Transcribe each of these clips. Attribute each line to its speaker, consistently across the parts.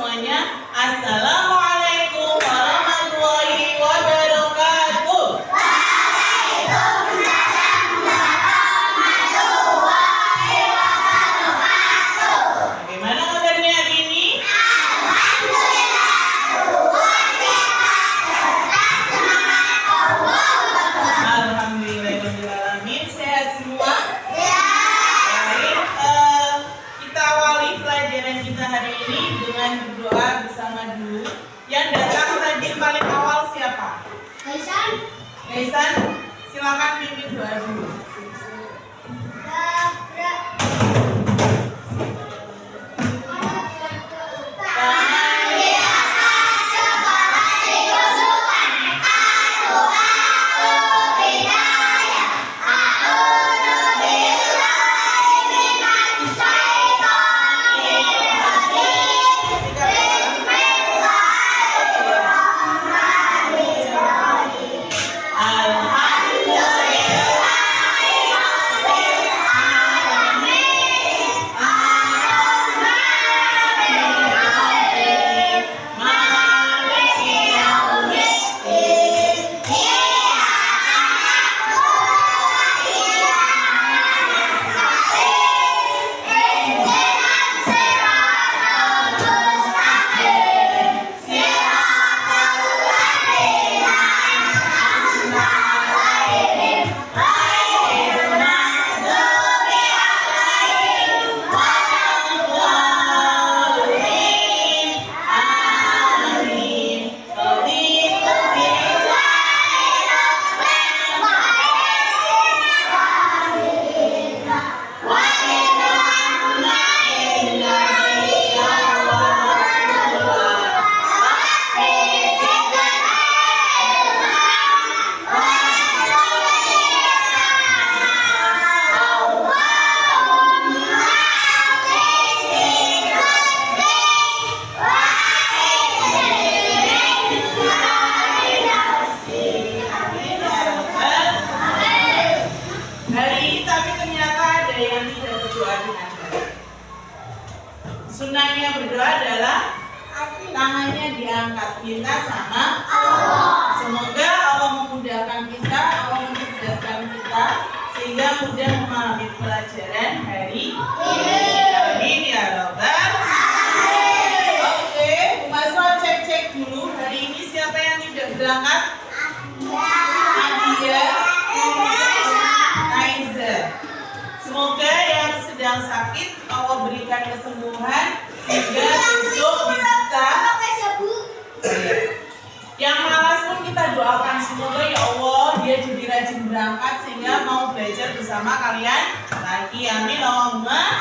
Speaker 1: semuanya. Assalamualaikum warahmatullahi wabarakatuh. Waalaikumsalam warahmatullahi wabarakatuh. Bagaimana kabarnya hari ini? Alhamdulillahirrahmanirrahim. Sehat semua? Baik, kita awali pelajaran kita hari ini dengan berdoa bersama dulu. Yang datang tadi paling awal siapa? Kaisan, silakan pimpin doa dulu. Sunahnya berdoa adalah tangannya diangkat, minta sama Allah. Semoga Allah memudahkan kita, Allah memudahkan kita sehingga mudah memahami pelajaran hari ini. Amin ya Rabbal alamin. Oke, Mas cek dulu. Hari ini siapa yang tidak berangkat? Adia, Aiza. Semoga yang sedang sakit Allah berikan kesembuhan sehingga besok bisa. Yang malas pun kita doakan semoga ya Allah dia jadi rajin berangkat sehingga mau belajar bersama kalian lagi. Amin Allahumma.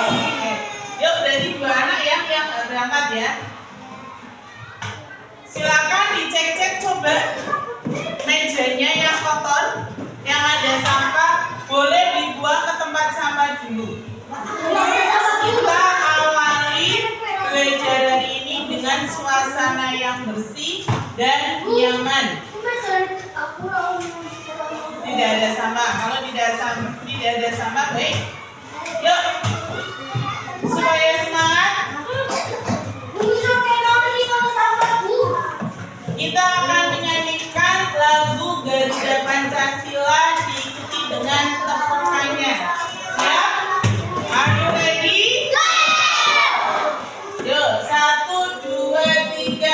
Speaker 1: Oke. Yuk berarti dua anak yang berangkat ya. Silakan dicek coba mejanya yang kotor, yang ada sampah boleh dibuang ke tempat sampah dulu. Kita awali belajar hari ini dengan suasana yang bersih dan nyaman. Tidak ada sampah. Kalau tidak ada sampah, baik. Yuk, supaya semangat. Kita akan menyanyikan lagu Garuda Pancasila diikuti dengan tepungannya. Siap? Are you ready? Yuk, 1, 2, 3.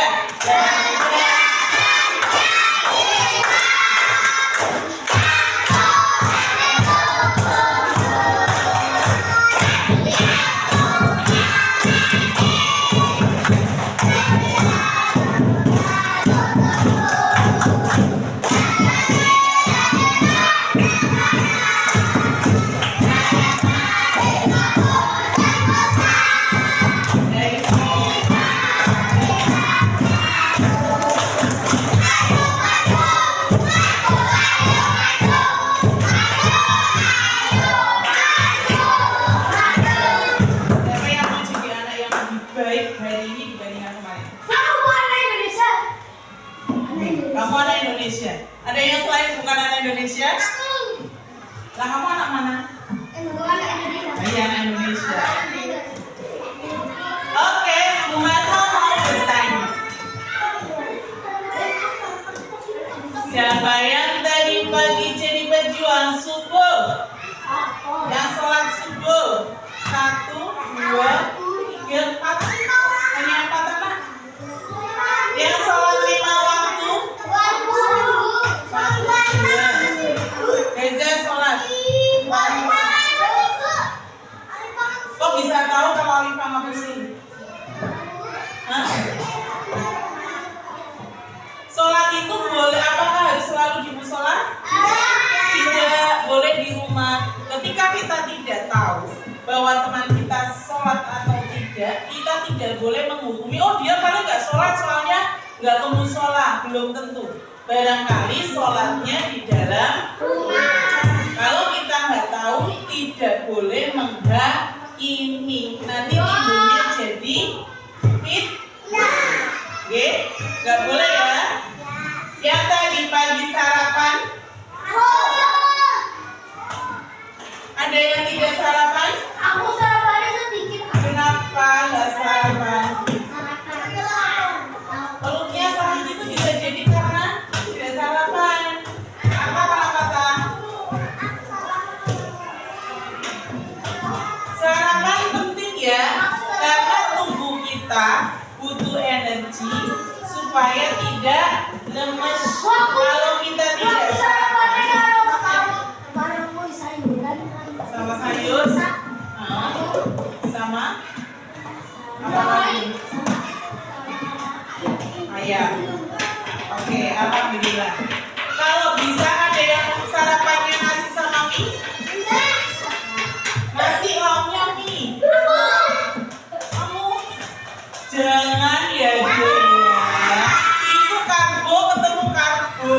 Speaker 1: Kamu anak Indonesia. Ada yang selain bukan anak Indonesia? Lah kamu anak mana? Anak Indonesia. Iya, anak Indonesia. Oke, tidak, kita tidak boleh menghukumi. Oh dia kali nggak sholat soalnya nggak ke musola, belum tentu. Barangkali sholatnya di dalam rumah. Kalau kita nggak tahu, tidak boleh menghakimi. Nanti timbulnya jadi fitnah. Oke, nggak boleh ya. Yang tadi pagi sarapan, ada yang tidak sarapan?
Speaker 2: Aku sarapannya sedikit.
Speaker 1: Kenapa nggak sarapan? Peluknya sakit itu bisa jadi karena tidak sarapan. Apa kata-kata? Sarapan penting ya, karena tubuh kita butuh energi supaya tidak lemes. Kalau kita tidak sarapan sama sayur, sama apa lagi? Ayam. Oke, alhamdulillah. Kalau bisa ada yang sarapannya nasi sama mie? Nasi lauknya mie. Kamu jangan ya Jaya. Itu karbo ketemu karbo.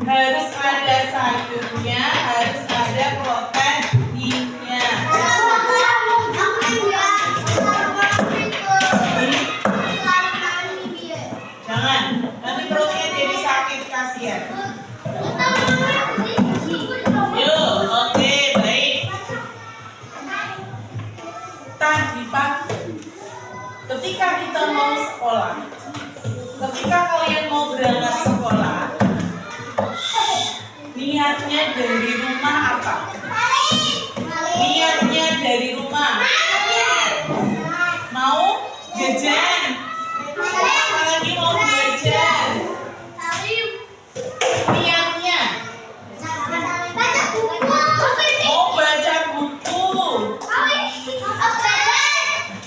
Speaker 1: Harus ada sayurnya, harus ada proteinnya. Jangan, nanti perutnya jadi sakit, kasihan. Yuk, oke, baik. Tadi pagi, ketika kita mau sekolah, ketika kalian mau berangkat sekolah, niatnya dari rumah apa? Niatnya dari rumah mau jajan, apalagi mau belajar. Niatnya mau baca buku,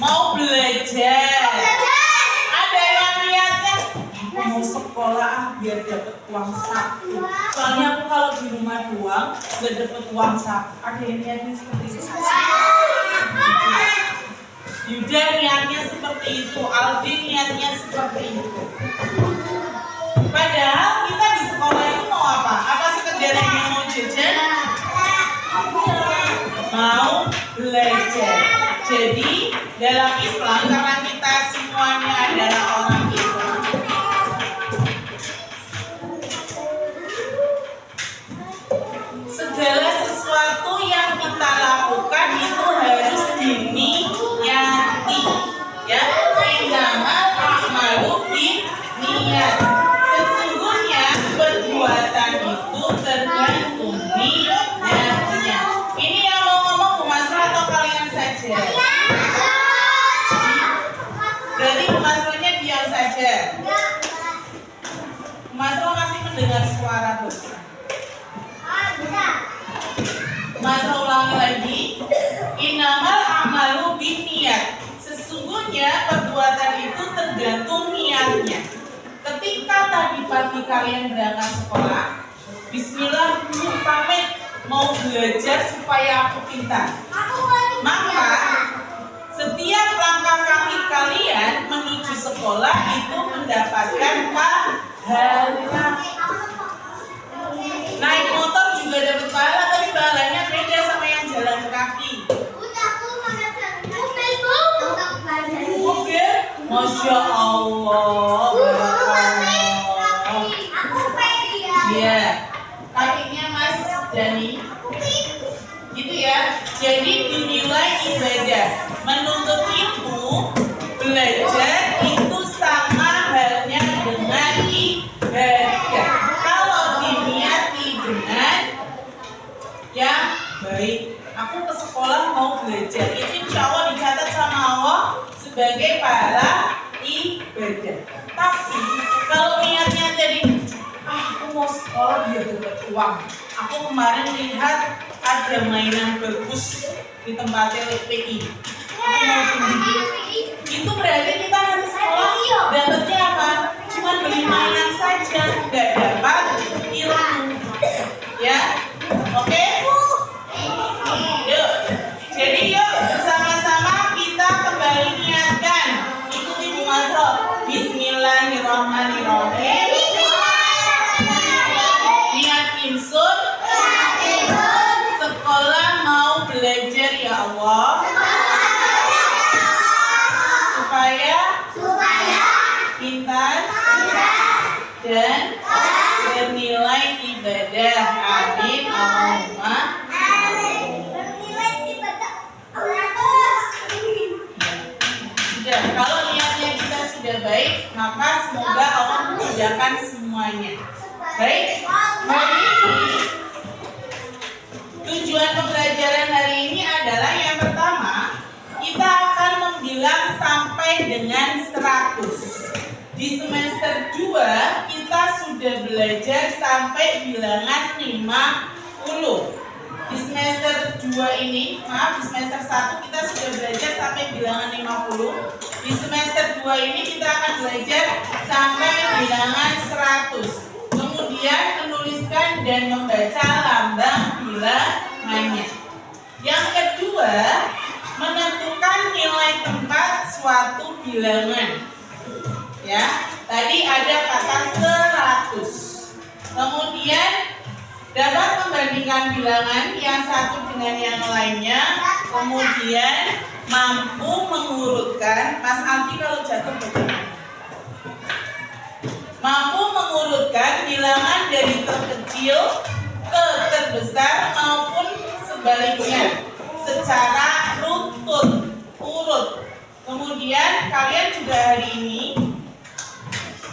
Speaker 1: mau belajar. Ada yang niatnya aku mau sekolah biar dapat uang saku. Soalnya aku kalau di rumah doang nggak dapat uang saku. Ada yang niatnya seperti itu. Yuda niatnya seperti itu, Alvin niatnya seperti itu. Padahal kita di sekolah itu mau apa? Apa sekedar yang mau jajan? Mau belajar. Jadi dalam Islam, karena kita semuanya adalah orang Islam, segala sesuatu yang kita lakukan itu harus diniyati, ya. Innamal a'malu binniyat. Sesungguhnya perbuatan itu tergantung niatnya. Ini yang mau ngomong Bu Masra atau kalian saja? Berarti Bu Masranya diam saja. Bu Masra masih mendengar suara bosan. Masra ulangi lagi. Innamal a'malu binniyat. Sesungguhnya perbuatan itu tergantung niatnya. Ketika tadi pagi kalian berangkat sekolah, bismillah pamit mau belajar supaya aku pintar. Maka setiap langkah kaki kalian menuju sekolah itu mendapatkan pahala. Naik motor juga dapat pahala, tapi pahalanya beda sama yang jalan kaki. Oke, Masya Allah. Iya, kakinya Mas Dani. Gitu ya. Jadi dinilai ibadah. Menuntut ilmu, belajar itu sama halnya dengan ibadah. Kalau diniati dengan yang baik, aku ke sekolah mau belajar, itu insya Allah dicatat sama Allah sebagai pahala ibadah. Tapi kalau niatnya jadi aku mau sekolah biar dapat uang. Aku kemarin lihat ada mainan bagus di tempat LPI. Aku mau tinggi. Itu berarti kita nanti sekolah dapatnya apa? Cuma beli mainan saja, nggak dapat ilmu. Ya, oke? Yuk, jadi yuk bersama-sama kita kembali niat Bismillahirrahmanirrahim. Niat insun sekolah mau belajar ya Allah supaya pintar dan bernilai ibadah. Amin. Allahumma. Sudah, kalau niatnya kita sudah baik, maka semoga Allah memudahkan semuanya. Baik, hari ini tujuan pembelajaran hari ini adalah yang pertama, kita akan membilang sampai dengan 100. Di semester 2 kita sudah belajar sampai bilangan 50. Di semester 2 ini, maaf, di semester 1 kita sudah belajar sampai bilangan 50. Di semester 2 ini kita akan belajar sampai bilangan 100. Kemudian menuliskan dan membaca lambang bilangannya. Yang kedua, menentukan nilai tempat suatu bilangan. Ya, tadi ada kata 100. Kemudian dapat membandingkan bilangan yang satu dengan yang lainnya. Kemudian mampu mengurutkan, Mas Aldi kalau jatuh bagaimana? Mampu mengurutkan bilangan dari terkecil ke terbesar maupun sebaliknya secara urut. Kemudian kalian juga hari ini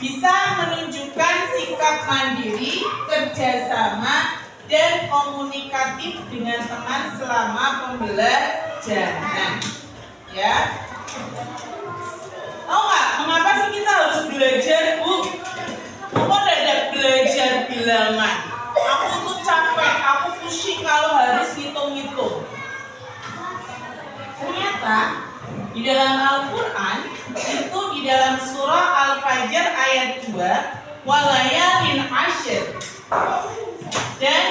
Speaker 1: bisa menunjukkan sikap mandiri, kerjasama, dan komunikatif dengan teman selama pembelajaran. Ya, tahu nggak mengapa sih kita harus belajar, Bu? Aku ada belajar bilangan. Aku tuh capek, aku pusing kalau harus ngitung-ngitung. Ternyata di dalam Al-Quran itu di dalam surah Al-Fajr ayat 2, walayalin asyr, dan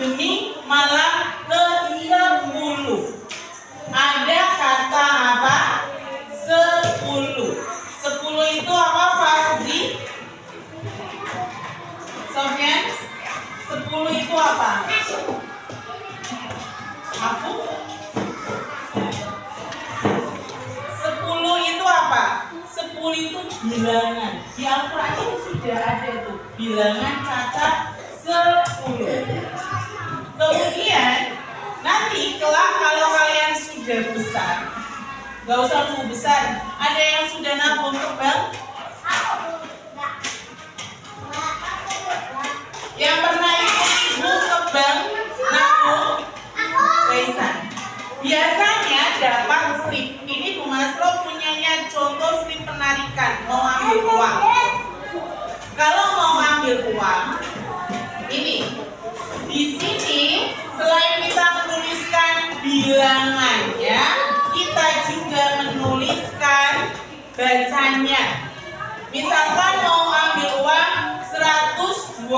Speaker 1: demi malam ke-10 ada kata apa? 10. 10 itu apa, Fahzi? Sofyan? 10 itu apa? Aku? 10 itu apa? 10 itu bilangan. Di Al-Quran itu sudah ada tuh bilangan cacat 10. Kemudian nanti kelak kalau kalian sudah besar, gak usah nunggu besar. Ada yang sudah nabung ke bank? Yang pernah ikut ibu ke bank nabung? Kaisan. Biasanya dapat slip. Ini Bu Masro punyanya contoh slip penarikan. Mau ambil uang. Kalau mau ambil uang, ini di sini selain kita menuliskan bilangannya, kita juga menuliskan bacanya. Misalkan mau ambil uang 120.000,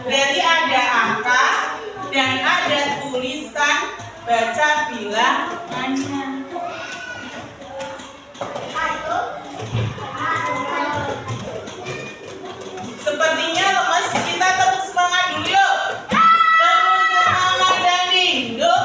Speaker 1: berarti ada angka dan ada tulisan baca bilangannya. Sepertinya lemes, kita tepuk semangat dulu yuk. Tepuk semangat dan dingdo.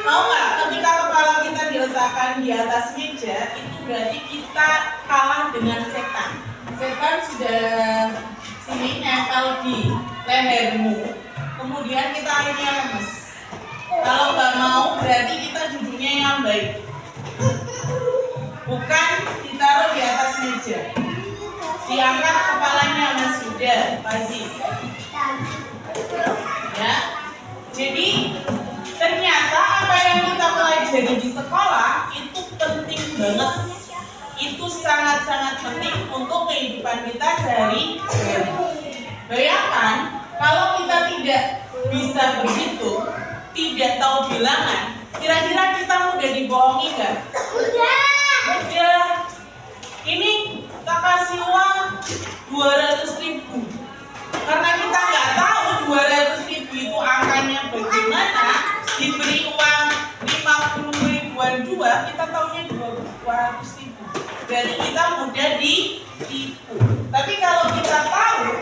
Speaker 1: Tahu nggak, ketika kepala kita diletakkan di atas meja, itu berarti kita kalah dengan setan. Setan sudah sini nempel di lehermu, kemudian kita akhirnya lemes. Kalau nggak mau, berarti kita duduknya yang baik, bukan ditaruh di atas meja. Diangkat kepalanya Mas Yuda, Fazi. Ya, jadi ternyata apa yang kita pelajari di sekolah itu penting banget. Itu sangat-sangat penting untuk kehidupan kita sehari-hari. Bayangkan kalau kita tidak bisa berhitung, tidak tahu bilangan, Kira-kira kita mudah dibohongi nggak? Udah. Ini kita kasih uang 200.000. Karena kita nggak tahu 200.000 itu angkanya bagaimana, diberi uang 50 ribuan dua, kita tahunya 200.000. Berarti kita mudah ditipu. Tapi kalau kita tahu,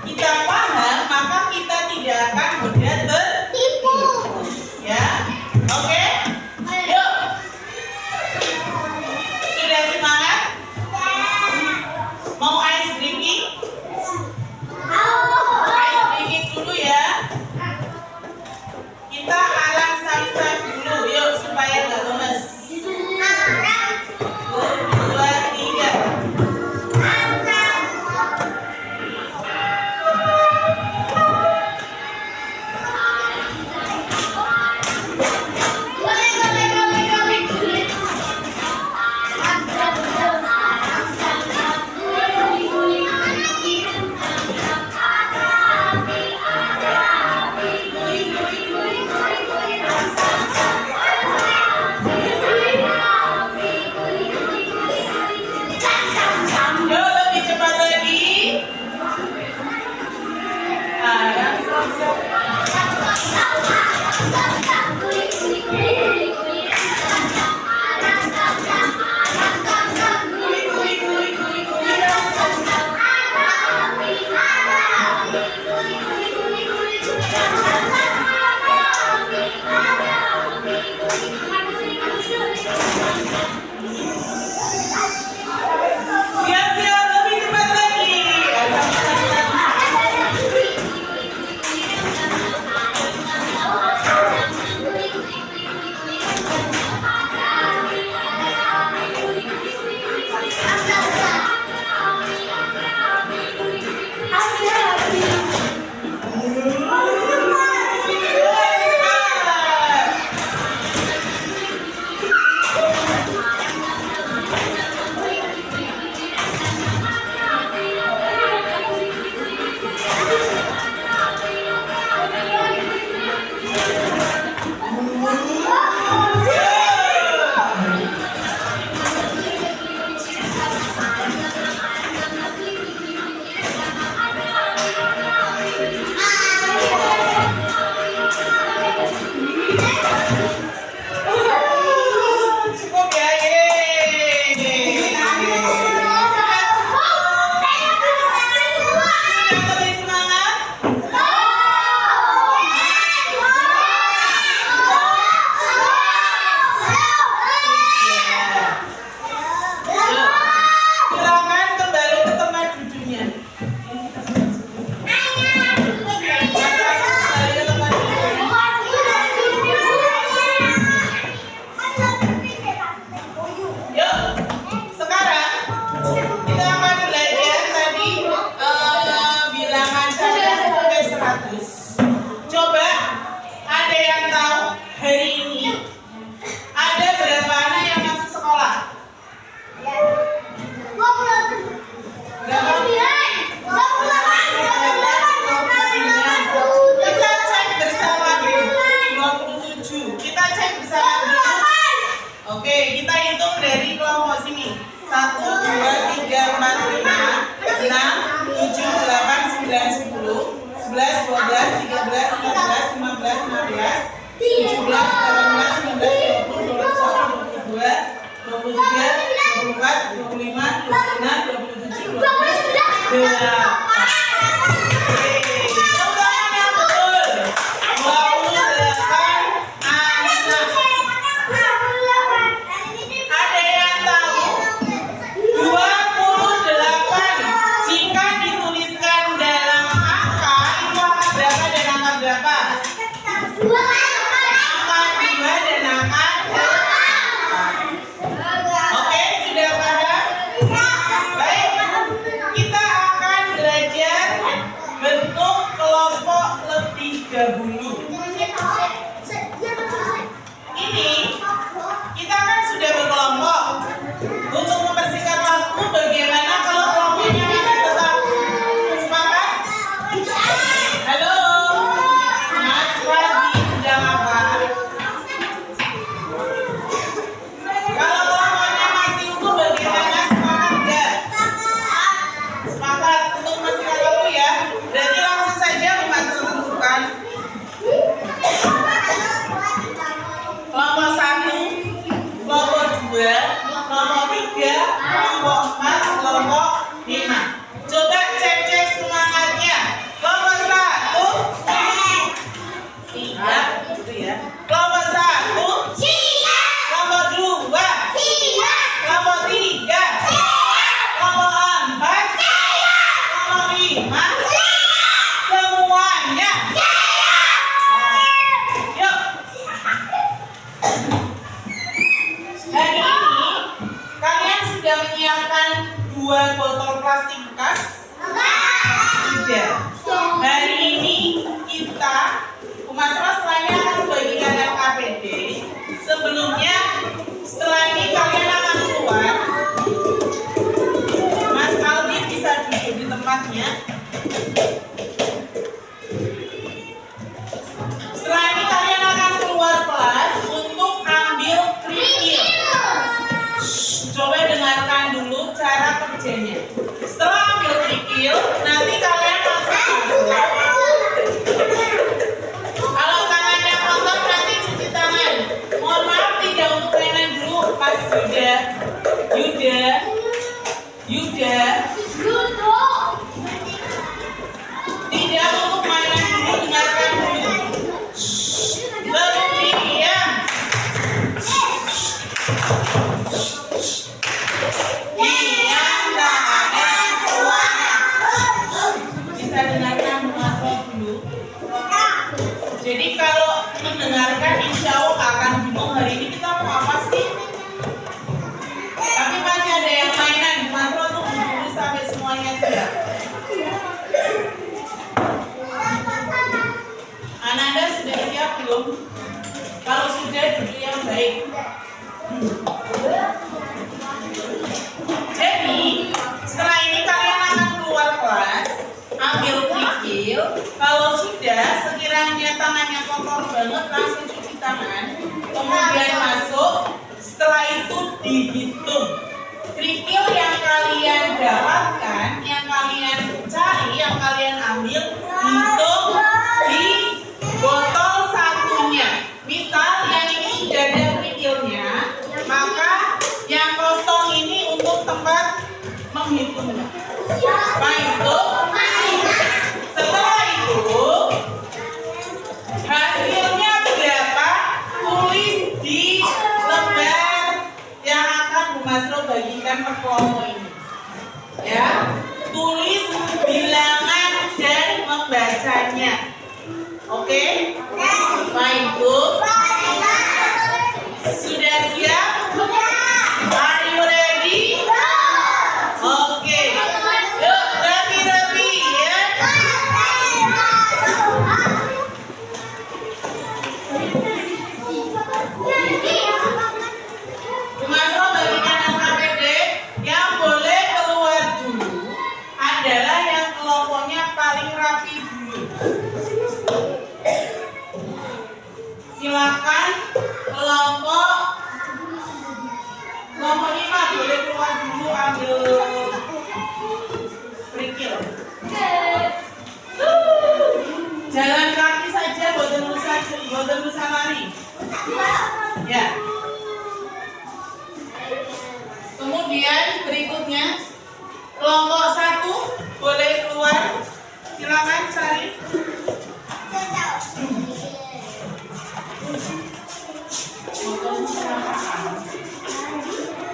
Speaker 1: kita paham, maka kita tidak akan mudah tertipu. Ya, oke? Yuk. Sudah semangat? Mau ice drinking? Ice drinking dulu ya. Kita alang samsat dulu, yuk supaya nggak lemes. 2, 3. Yuk lebih cepat lagi. Alang samsat. Siap-siap, lebih cepat lagi. Alang samsat. Cukup ya, yeay. Sudah lebih semangat? Yuk, silakan kembali ke tempat duduknya. Kembali ke tempat duduk. Yuk, sekarang kita akan belajar tadi bilangan sampai 100. Coba ada yang tahu hari ini ada berapa anak yang masuk sekolah? Berapa? Kita cek bersama dulu. 27. Kita cek bersama dulu. Oke, kita hitung dari kelompok sini. 1, 2, 3, 4, 5, 6, 7, 8, 9, 10, 11, 12, 13, 14, 15, 16, 17, 18, 19, 20, 21, 22, 23, 24, 25, 26, 27, 28. Tepuk tangan yang betul. 28 anak. Ada yang tahu 28 jika dituliskan dalam angka itu akan berapa dan angka berapa? Angka 2 dan angka 8. Oke, sudah paham? Baik, kita akan belajar bentuk kelompok lebih dahulu. Ini kita kan sudah berkelompok. Untuk mempersingkat waktu, bagaimana kalau kelompoknya masih tetap sepakat? Halo, Mas Wadi sedang apa? Jadi kalau mendengarkan insya Allah akan bingung hari ini kita mau apa sih? Tapi masih ada yang mainan. Mas Ro tuh dulu sampai semuanya siap. Ananda sudah siap belum? Kalau sudah duduk yang baik. Jadi setelah ini kalian akan keluar kelas, ambil kerikil. Kalau sudah sekiranya tangannya kotor banget langsung cuci tangan, kemudian masuk. Setelah itu dihitung kerikil yang kalian dapatkan, yang kalian cari, yang kalian ambil, hitung di botol satunya. Misal yang ini sudah ada kerikilnya, maka yang kosong ini untuk tempat menghitungnya. Setelah itu hasilnya berapa, tulis di lembar yang akan Bu Masro bagikan per kelompok ini. Ya, tulis bilangan dan membacanya. Oke? Baik Bu. Sudah siap? Are you ready? Oke. Yuk, rapi-rapi ya. Bu Masro bagikan LKPD yang boleh keluar dulu adalah yang kelompoknya paling rapi dulu. Silakan kelompok 5 boleh keluar dulu ambil kerikil. Jalan kaki saja, boten usah lari. Ya. Kemudian berikutnya kelompok 1 boleh keluar. Silakan cari.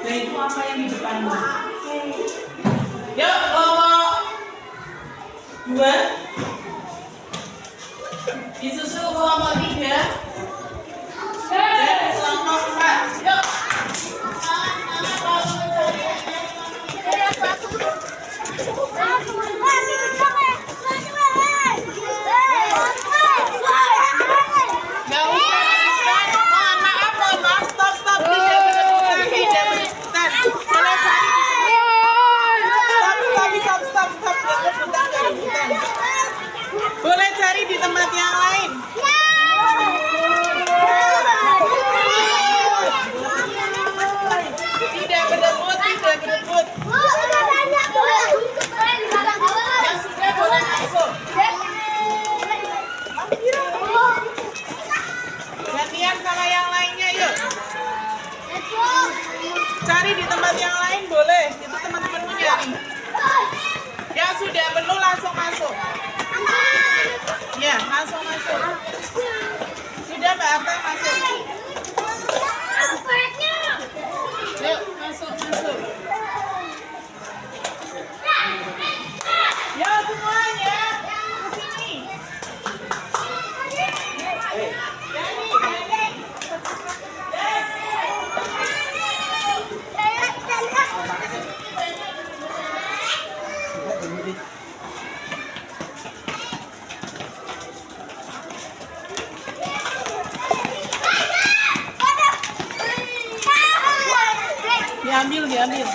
Speaker 1: Dan itu apa yang di depanmu? Yuk, kelompok 2 disusul kelompok 3 dan kelompok 4. Yuk. Boleh cari di tempat yang lain. Tidak berebut, tidak berebut. Yang sudah boleh masuk. Gantian sama yang lainnya yuk. Cari di tempat yang lain boleh. Itu teman-temanmu nyari. Yang sudah penuh langsung masuk. Ya, langsung masuk. Sudah Mbak Arta masuk. Yuk, masuk. Ya semuanya ke sini. Diambil.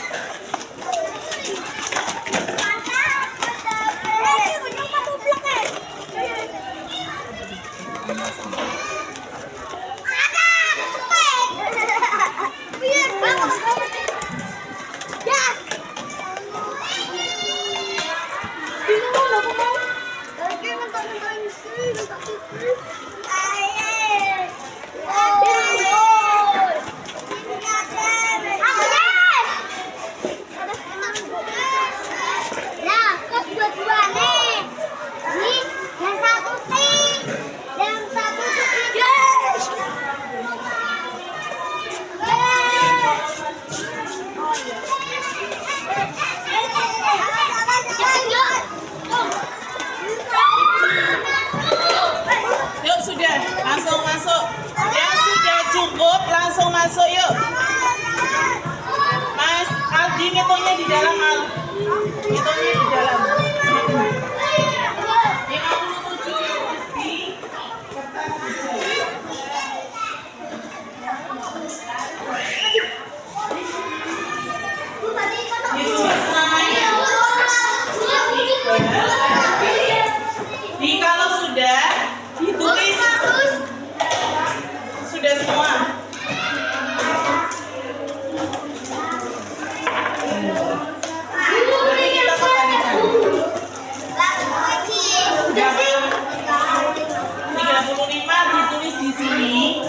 Speaker 1: sudah, langsung masuk. Yang sudah cukup, langsung masuk yuk. Mas Aldi, ngitungnya di dalam, Al. Ngitungnya di dalam. 57 di kertas hijau. Ditulis namanya. Di kalau sudah ditulis sudah semua. Nanti kita kembalikan. Berapa? 35 ditulis di sini.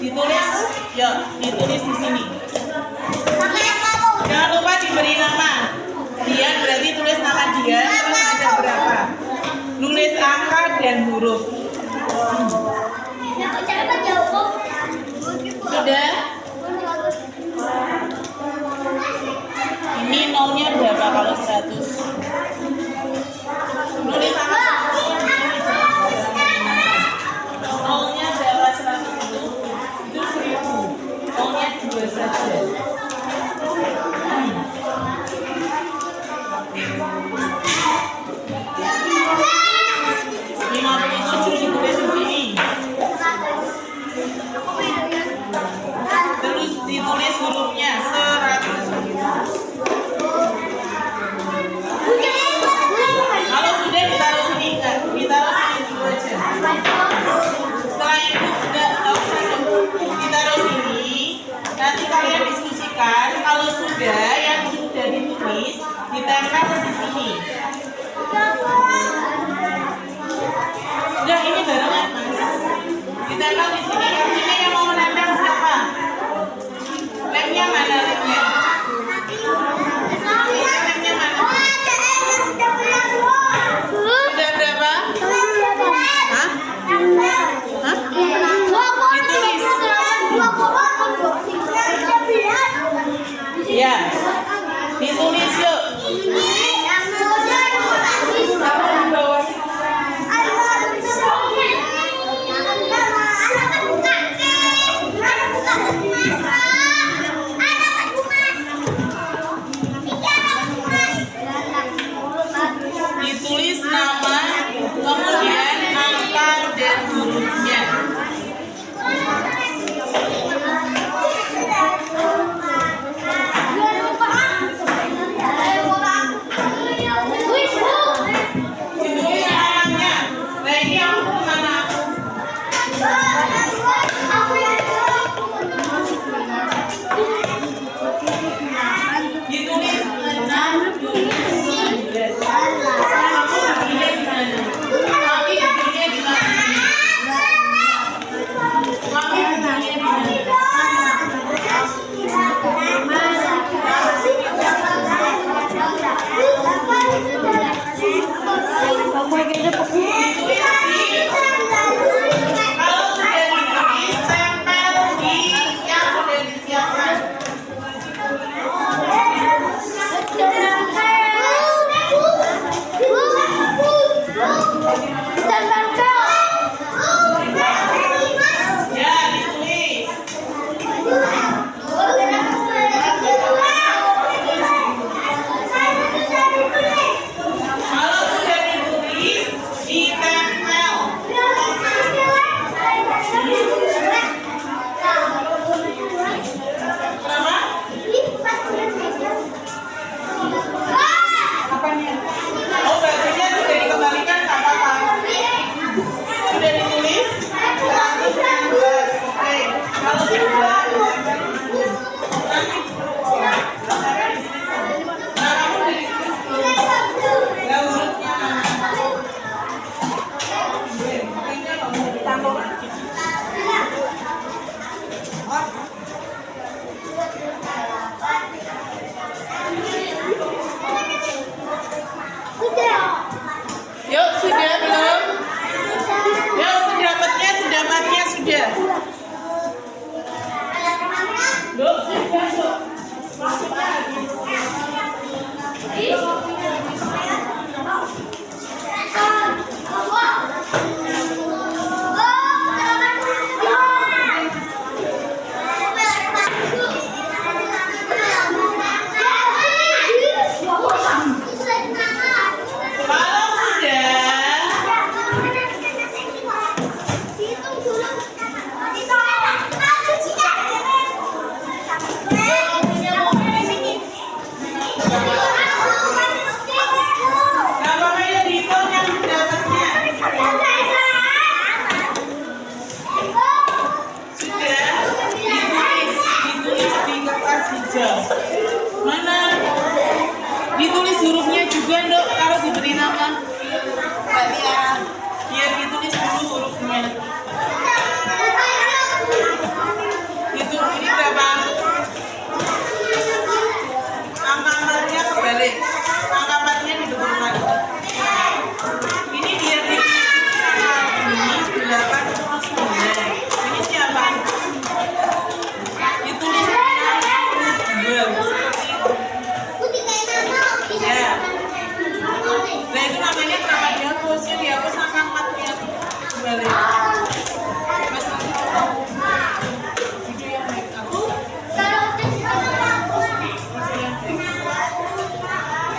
Speaker 1: Kemudian ditulis di sini. Jangan lupa diberi nama. Dia berarti tulis nama dia, terus ada berapa. Nulis angka dan huruf. Sudah? Ini nolnya berapa kalau 100? Nulis angka. Nolnya berapa 100 itu 1000. Nolnya 2 saja. Terus ditulis hurufnya 100. angkanya. Itu ini berapa? Angka 4-nya kebalik. Angka 4-nya ditutup lagi. Ini dia sama ini 89. Ini siapa? Ditulisnya 2 seperti itu. Ya. Nah itu namanya kenapa dihapusnya? Dihapus angka 4-nya kebalik. Mas itu yang make up.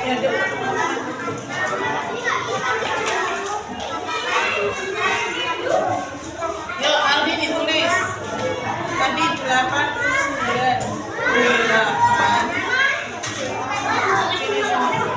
Speaker 1: Ya, yuk Aldi ditulis. Tadi 89. 8. Ini sama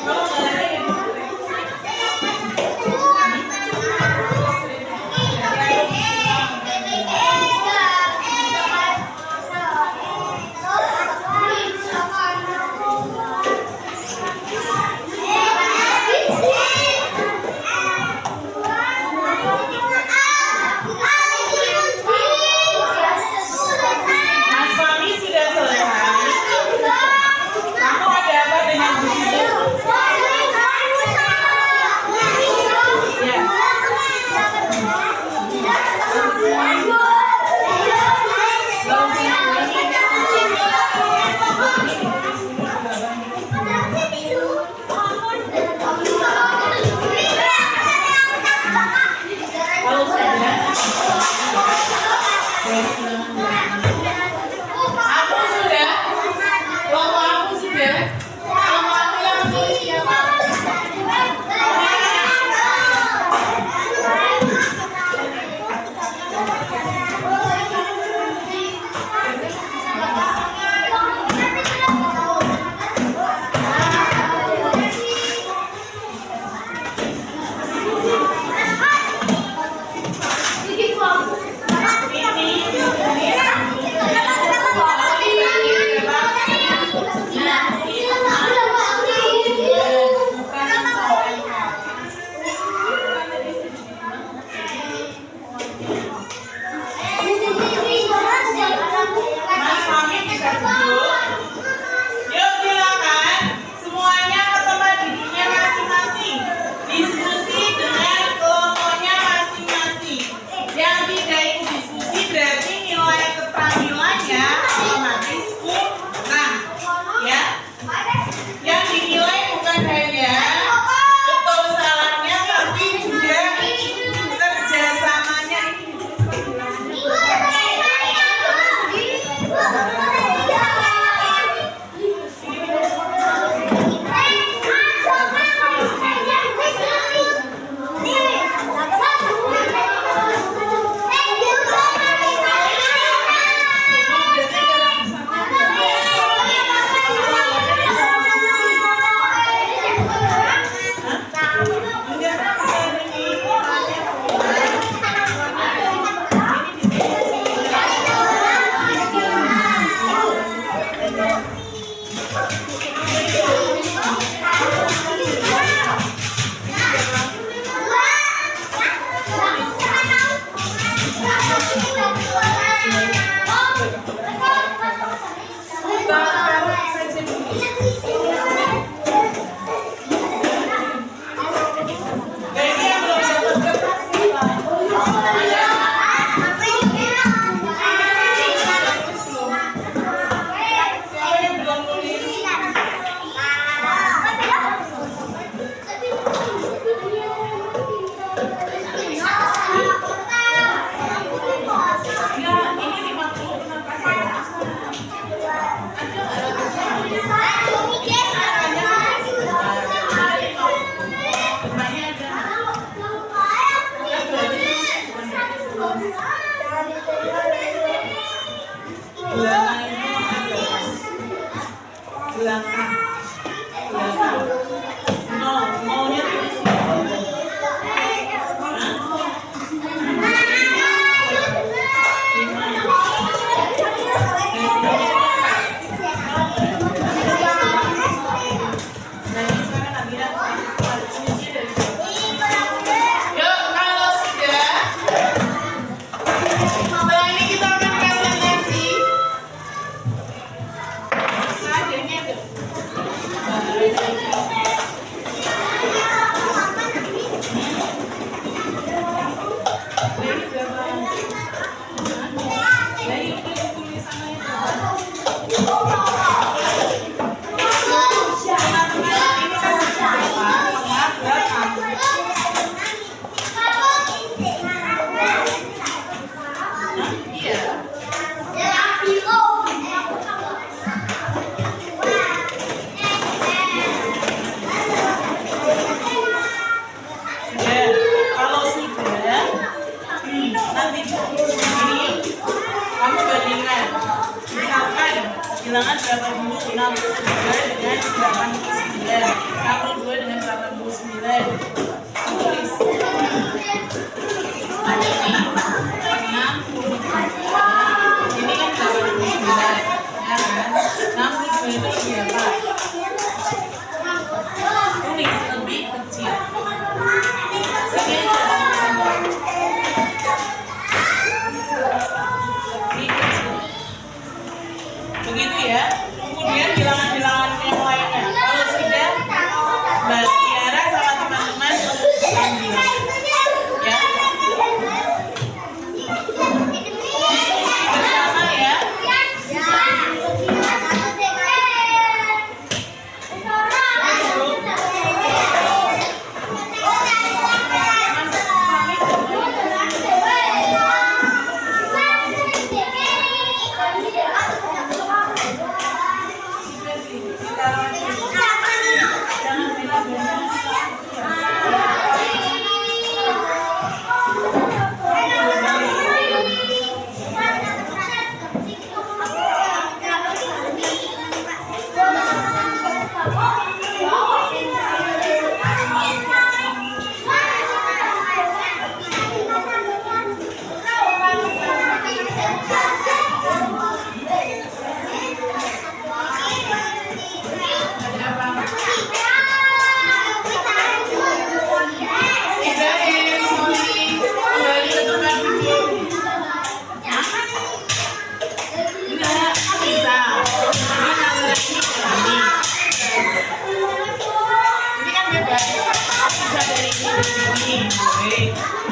Speaker 2: 好。
Speaker 1: belakang. Maunya tuh di sini. Bilangan berapa dulu? 63 dengan 89, 62 dengan 89. Tulis. Ada nih 63. Ini kan 89, ya kan? 62 itu berapa? Tulis lebih kecil. Sini aja. Begitu ya. Kemudian bilangan-bilangan yang lainnya. Kalau sudah Mbak Tiara sama teman-teman ambil ya. Diskusi bersama ya.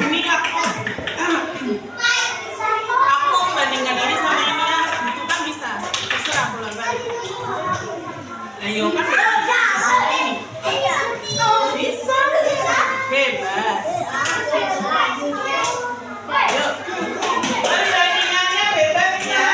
Speaker 1: Ini aku membandingkan ini sama ini ya, itu kan bisa terserah bolak-balik. Nah, yo kan ini bisa bebas. Yuk, perbandingannya bebas ya.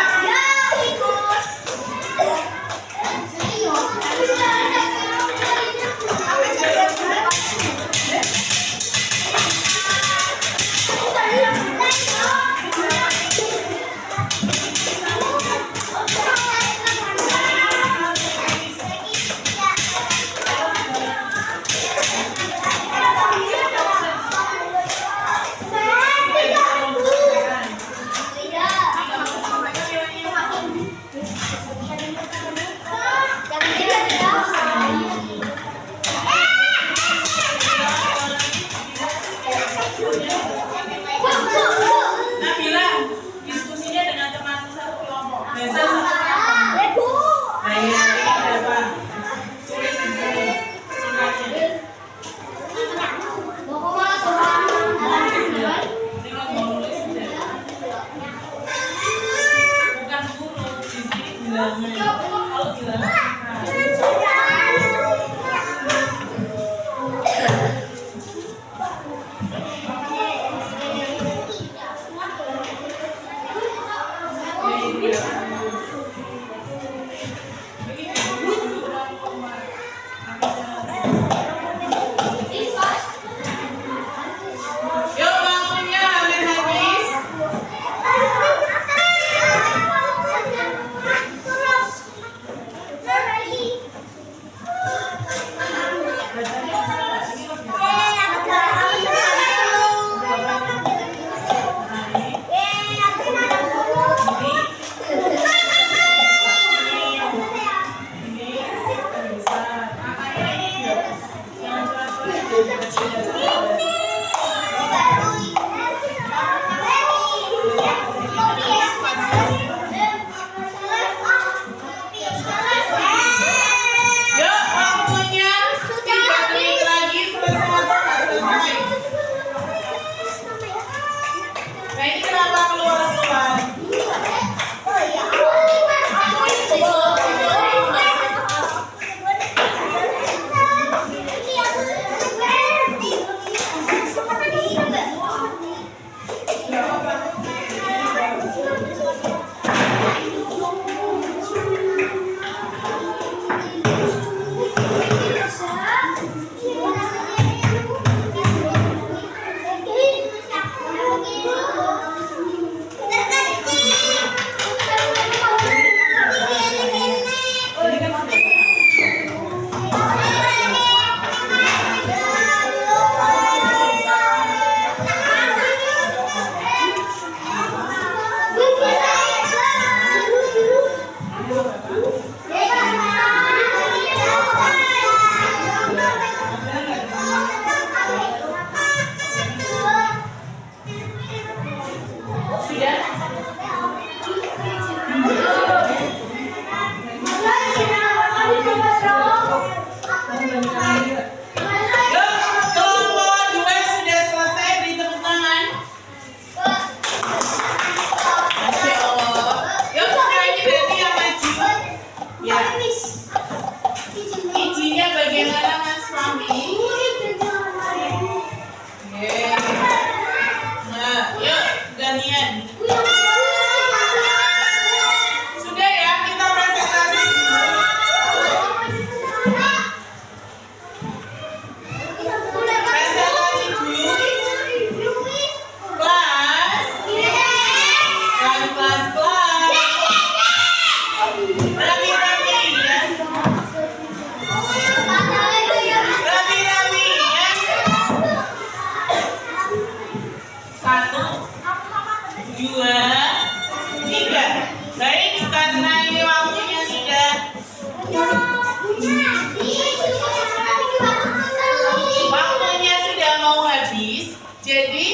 Speaker 1: Waktunya sudah mau habis, jadi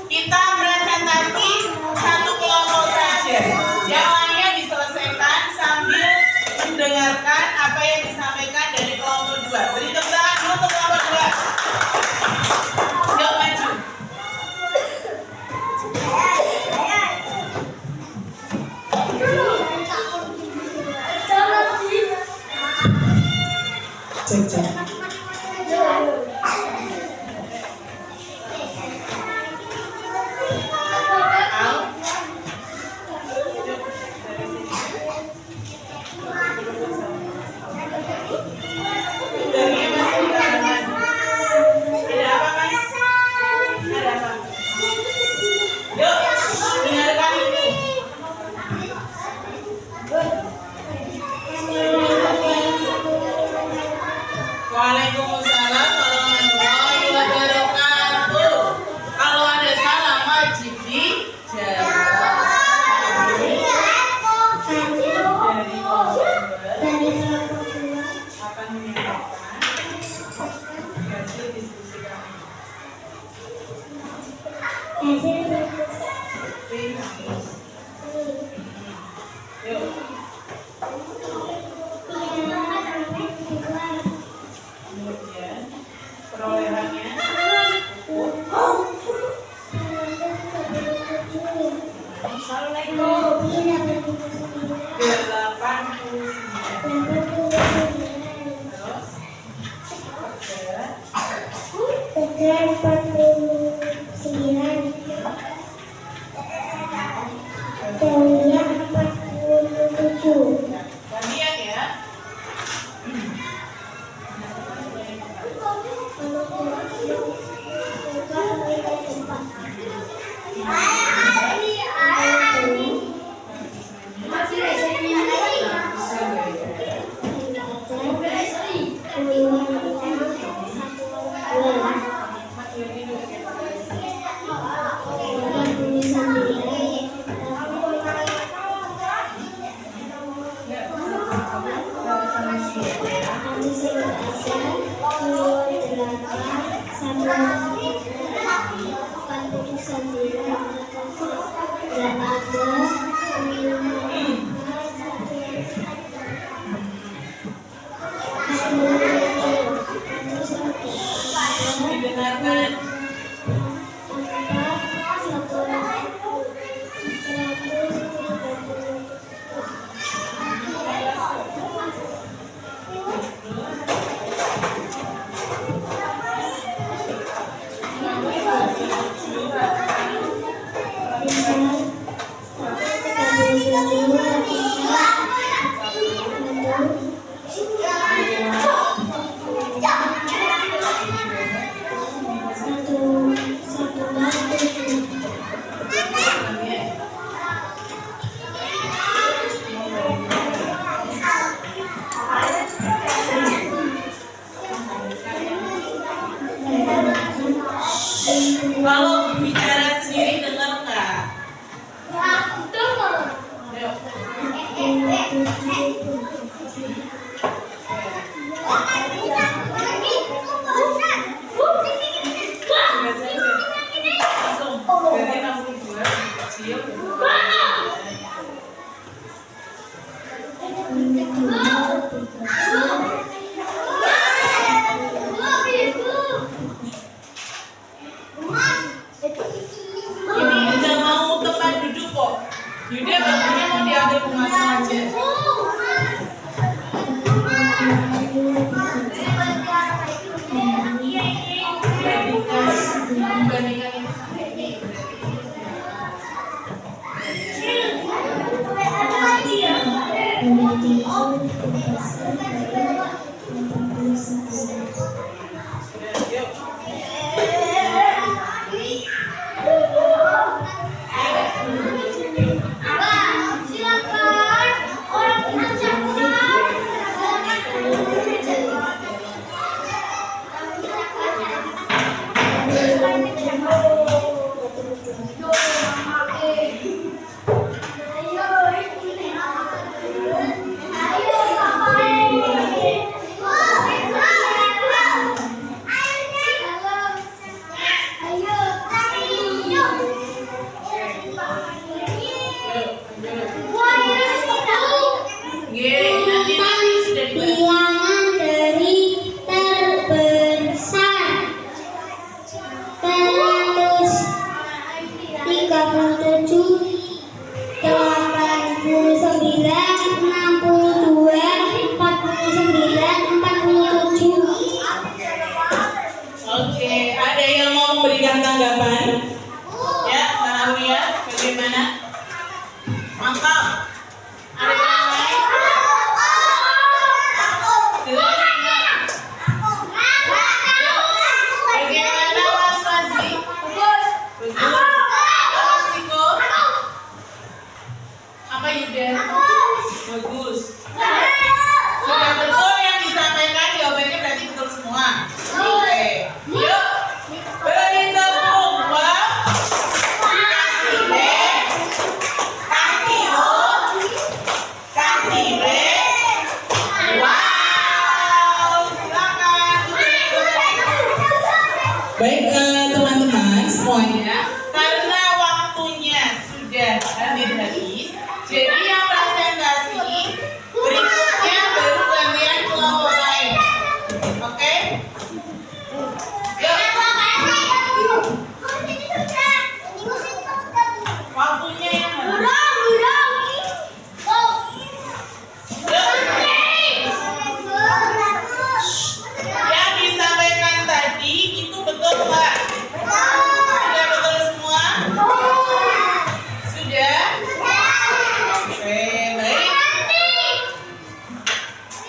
Speaker 1: kita presentasi satu kelompok saja. Yang lainnya diselesaikan sambil mendengarkan apa yang disampaikan dari kelompok 2. Beri tepuk tangan dulu untuk kelompok 2. Yuk maju. Cek. Waalaikumsalam warahmatullahi wabarakatuh. Kalau ada salah wajib dijawab. Dari kelompok 2 akan menyampaikan hasil diskusi kami. Yuk. Kemudian perolehannya 89. Gantian ya.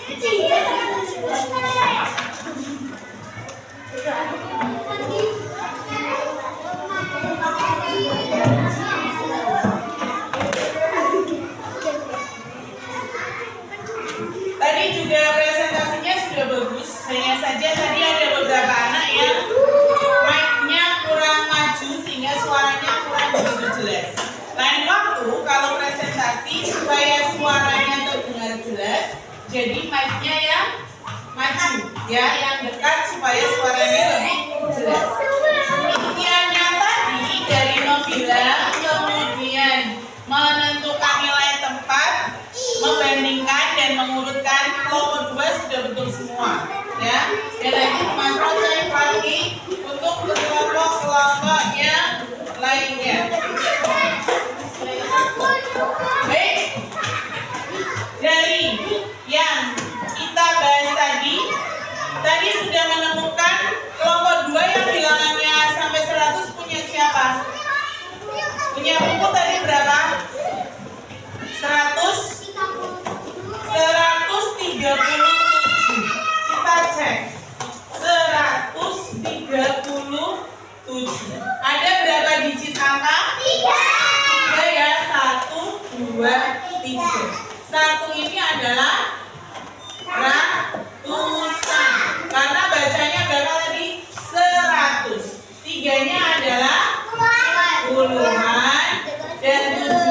Speaker 1: Tadi juga presentasinya sudah bagus, hanya saja tadi ada beberapa anak yang mic-nya kurang maju sehingga suaranya kurang begitu jelas. Lain waktu kalau presentasi supaya suaranya terdengar jelas, jadi mic-nya yang maju, ya, yang dekat supaya suaranya lebih jelas. Isiannya tadi dari membilang, kemudian menentukan nilai tempat, membandingkan dan mengurutkan kelompok 2 sudah betul semua, ya. Dan lagi teman-teman saya lagi untuk kelompok yang lainnya. Baik, dari yang kita bahas tadi sudah menemukan kelompok 2 yang bilangannya sampai 100 punya siapa? Punya buku tadi berapa? 137. Kita cek 137. Ada berapa digit angka? 3 ya. 1, 2, 3. 1 ini adalah ratusan. Karena bacanya berapa tadi? 100. 3-nya adalah puluhan dan 7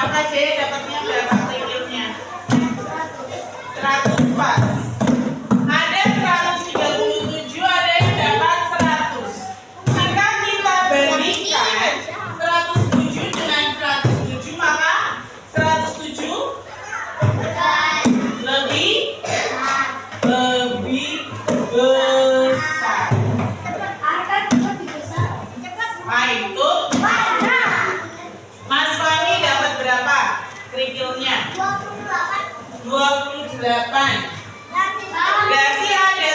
Speaker 1: Kakak Jaya dapatnya berapa kerikilnya? 100 pas. Ada 137, ada yang dapat 100. Jika kita bandingkan 107 dengan 107, maka 107 lebih besar. Nah itu Mas Fahmi dapat berapa kerikilnya? 28. Berarti ada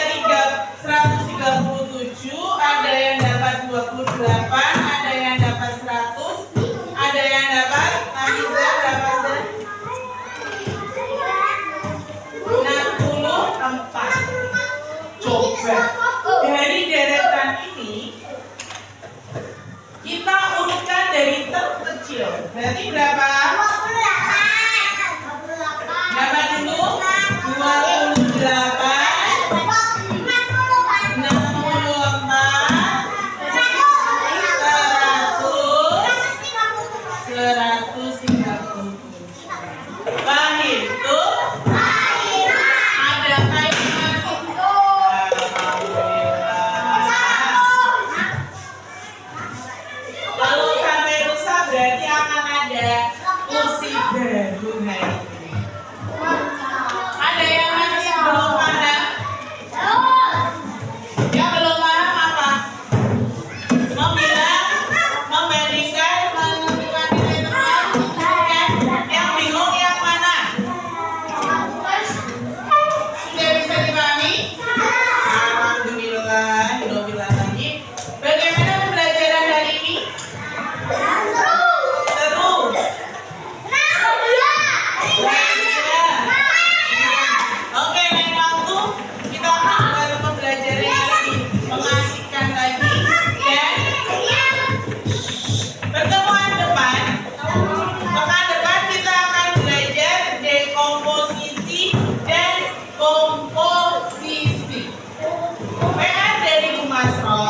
Speaker 1: 137, ada yang dapat 28, ada yang dapat 100, ada yang dapat Nafisa berapa? 64. Coba dari deretan ini kita urutkan dari terkecil. Berarti berapa? Berapa dulu? 28, 130. Pahit tuh? Ada kaitannya. Kalau sampai rusak berarti akan ada kursi baru hari ini. Ada yang masih belum paham? Yang belum paham apa? Mau bilang, membandingkan, menentukan nilai teman. Yang bingung yang mana? Sudah bisa dipahami? Alhamdulillah, alhamdulillah lagi. Bagaimana pembelajaran hari ini? Seru. Oke, lain waktu kita akan mulai pembelajaran yang lebih mengasihkan lagi. Dan pertemuan depan, pekan depan kita akan belajar dekomposisi dan komposisi. PR dari Bu Masro,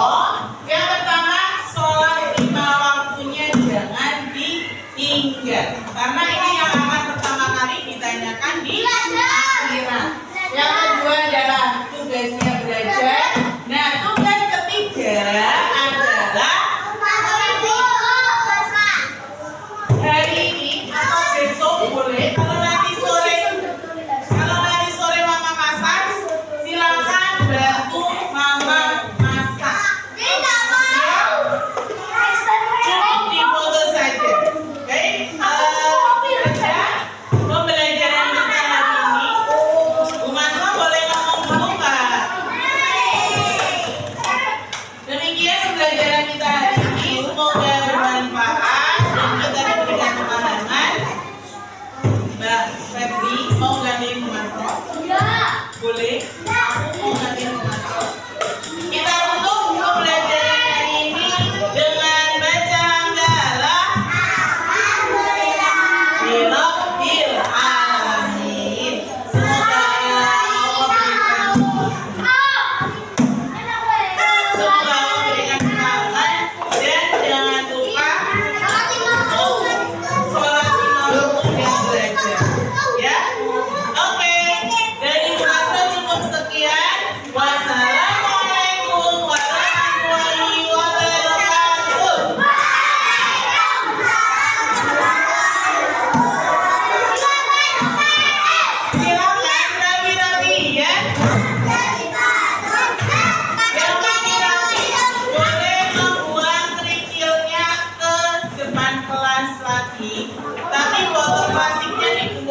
Speaker 1: yang pertama sholat 5 waktunya jangan ditinggal, karena ini yang akan pertama kali ditanyakan di akhirat. Yang kedua adalah tugasnya belajar. Nah, tugas ketiga adalah hari ini atau besok boleh. Kalau nanti sore mama masak, silakan bantu mama masak. Cukup di foto saja. Oke? Saja pembelajaran kita hari ini. Bu Masma boleh ngomong dulu nggak? Demikian pembelajaran kita hari ini. Semoga bermanfaat dan kita diberikan pemahaman. Mbak Febri mau gantiin Bu Masma? Boleh? Aku mau gantiin Bu Masma.